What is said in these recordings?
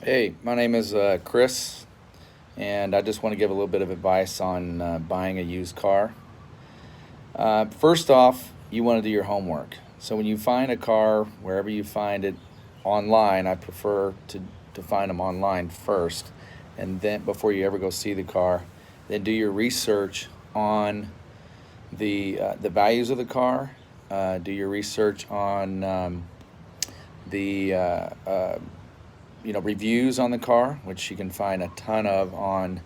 Hey, my name is Chris, and I just want to give a little bit of advice on buying a used car. First off, you want to do your homework. So when you find a car, wherever you find it online, I prefer to find them online first, and then before you ever go see the car, then do your research on the values of the car. Do your research on the reviews on the car, which you can find a ton of on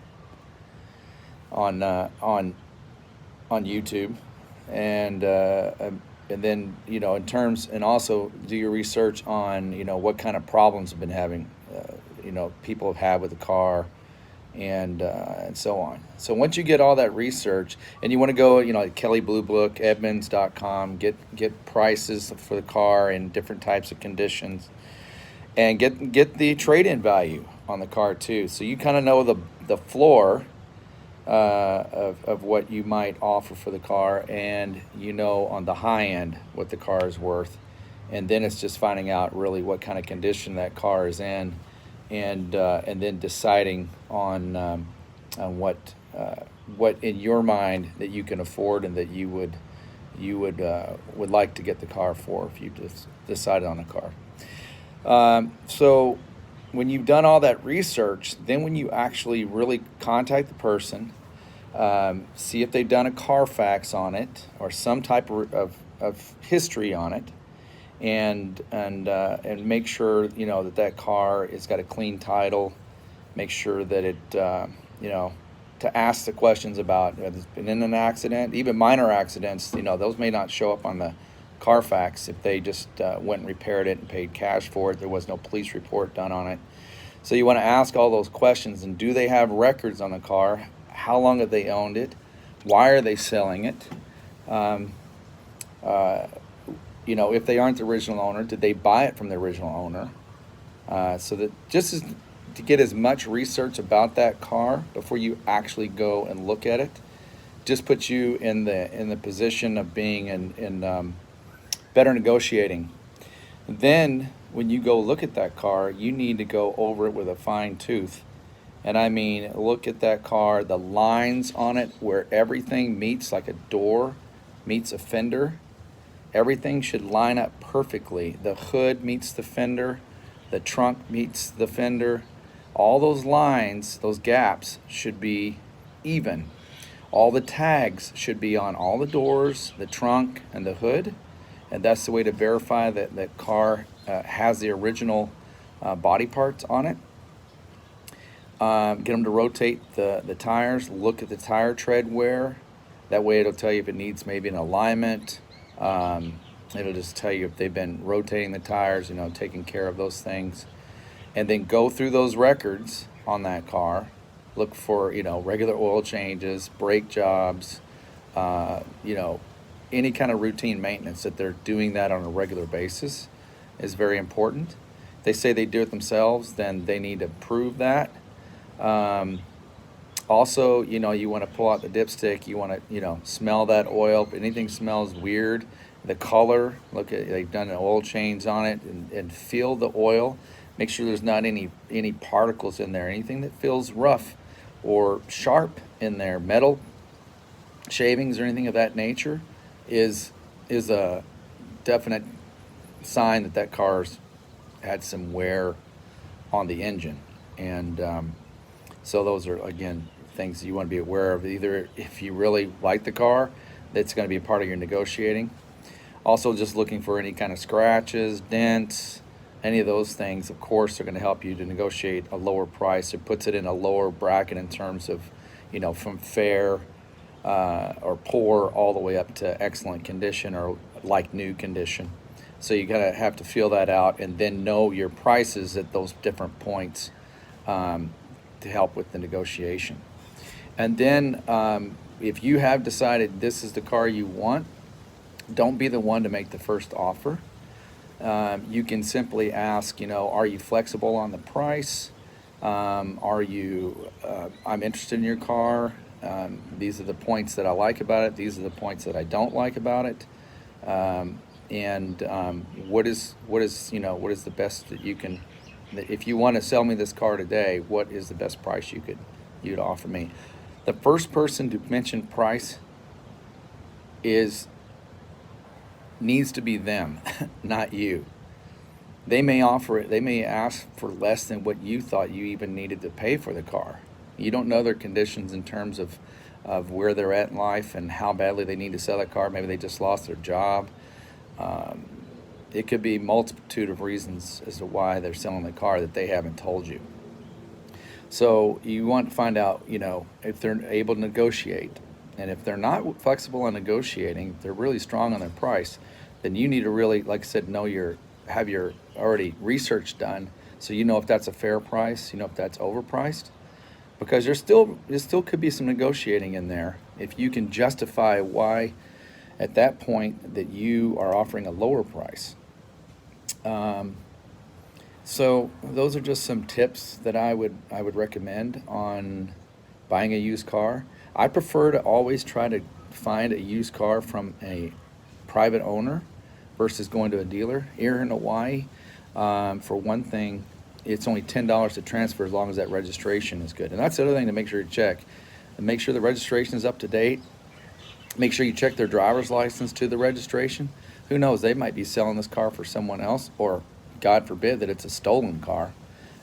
uh, on on YouTube, and then in terms, and also do your research on what kind of problems have been having people have had with the car, and so on. So once you get all that research, and you want to go like Kelly Blue Book, Edmunds.com, get prices for the car in different types of conditions, and get the trade-in value on the car too, so you kind of know the floor of what you might offer for the car, and on the high end what the car is worth, and then it's just finding out really what kind of condition that car is in, and then deciding on what in your mind that you can afford and that you would like to get the car for if you just decided on a car. So when you've done all that research, then when you actually really contact the person, see if they've done a Carfax on it or some type of history on it, and make sure that car has got a clean title. Make sure that it to ask the questions about whether it's been in an accident, even minor accidents. Those may not show up on the Carfax if they just went and repaired it and paid cash for it. There was no police report done on it. So you want to ask all those questions. And do they have records on the car? How long have they owned it? Why are they selling it? Um, uh, if they aren't the original owner, did they buy it from the original owner? So that to get as much research about that car before you actually go and look at it, just puts you in the position of being in better negotiating. Then, when you go look at that car, you need to go over it with a fine tooth. And I mean, look at that car, the lines on it where everything meets, like a door meets a fender. Everything should line up perfectly. The hood meets the fender, the trunk meets the fender. All those lines, those gaps should be even. All the tags should be on all the doors, the trunk, and the hood. And that's the way to verify that that car has the original body parts on it. Get them to rotate the tires, look at the tire tread wear. That way it'll tell you if it needs maybe an alignment. It'll just tell you if they've been rotating the tires, taking care of those things. And then go through those records on that car. Look for, regular oil changes, brake jobs, uh, you know, any kind of routine maintenance that they're doing that on a regular basis is very important. If they say they do it themselves, then they need to prove that. Um, Also, you want to pull out the dipstick. You want to, smell that oil. If anything smells weird, the color, look at, they've done an oil change on it, and feel the oil. Make sure there's not any particles in there. Anything that feels rough or sharp in there, metal shavings or anything of that nature, is is a definite sign that that car's had some wear on the engine. And those are, again, things you want to be aware of. Either if you really like the car, that's going to be a part of your negotiating. Also, just looking for any kind of scratches, dents, any of those things, of course, are going to help you to negotiate a lower price. It puts it in a lower bracket in terms of, from fair or poor all the way up to excellent condition or like new condition. So you gotta have to feel that out and then know your prices at those different points, um, to help with the negotiation. And then, if you have decided this is the car you want, don't be the one to make the first offer. You can simply ask, are you flexible on the price? I'm interested in your car. These are the points that I like about it. These are the points that I don't like about it. And what is the best that you can that if you want to sell me this car today, what is the best price you'd offer me? The first person to mention price is needs to be them, not you. They may offer it, they may ask for less than what you thought you even needed to pay for the car. You don't know their conditions in terms of where they're at in life and how badly they need to sell that car. Maybe they just lost their job. Um, it could be multitude of reasons as to why they're selling the car that they haven't told you. So you want to find out, if they're able to negotiate. And if they're not flexible on negotiating, they're really strong on their price, then you need to really, like I said, have your already research done so you know if that's a fair price, if that's overpriced. Because there still could be some negotiating in there if you can justify why at that point that you are offering a lower price. So those are just some tips that I would recommend on buying a used car. I prefer to always try to find a used car from a private owner versus going to a dealer. Here in Hawaii, for one thing, it's only $10 to transfer as long as that registration is good. And that's the other thing to make sure you check. And make sure the registration is up to date. Make sure you check their driver's license to the registration. Who knows, they might be selling this car for someone else, or God forbid that it's a stolen car.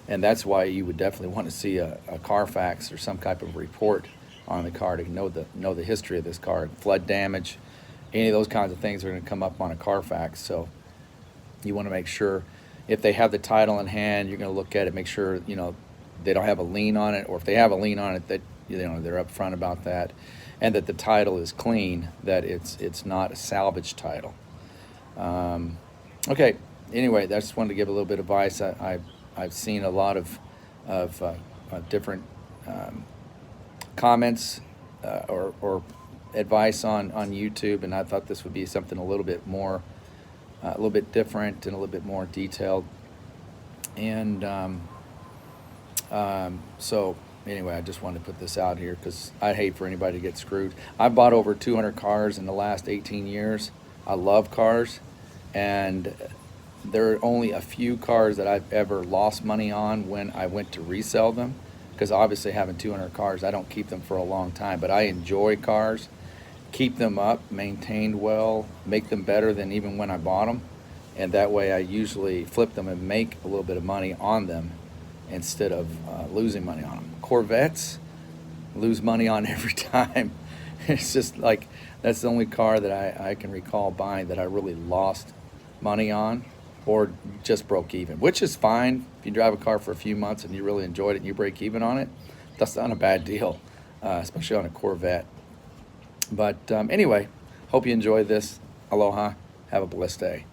And that's why you would definitely want to see a Carfax or some type of report on the car to know the history of this car. Flood damage, any of those kinds of things are going to come up on a Carfax. So you want to make sure if they have the title in hand, you're going to look at it, make sure they don't have a lien on it, or if they have a lien on it, that they're upfront about that, and that the title is clean, that it's not a salvage title. Okay. Anyway, I just wanted to give a little bit of advice. I've seen a lot of different comments or advice on YouTube, and I thought this would be something a little bit more, a little bit different and a little bit more detailed. And so anyway, I just wanted to put this out here because I hate for anybody to get screwed. I bought over 200 cars in the last 18 years. I love cars, and there are only a few cars that I've ever lost money on when I went to resell them, because obviously having 200 cars, I don't keep them for a long time, but I enjoy cars, keep them up, maintained well, make them better than even when I bought them, and that way I usually flip them and make a little bit of money on them instead of losing money on them. Corvettes, lose money on every time. It's just like, that's the only car that I can recall buying that I really lost money on, or just broke even, which is fine. If you drive a car for a few months and you really enjoyed it and you break even on it, that's not a bad deal, especially on a Corvette. But anyway, hope you enjoyed this. Aloha. Have a blessed day.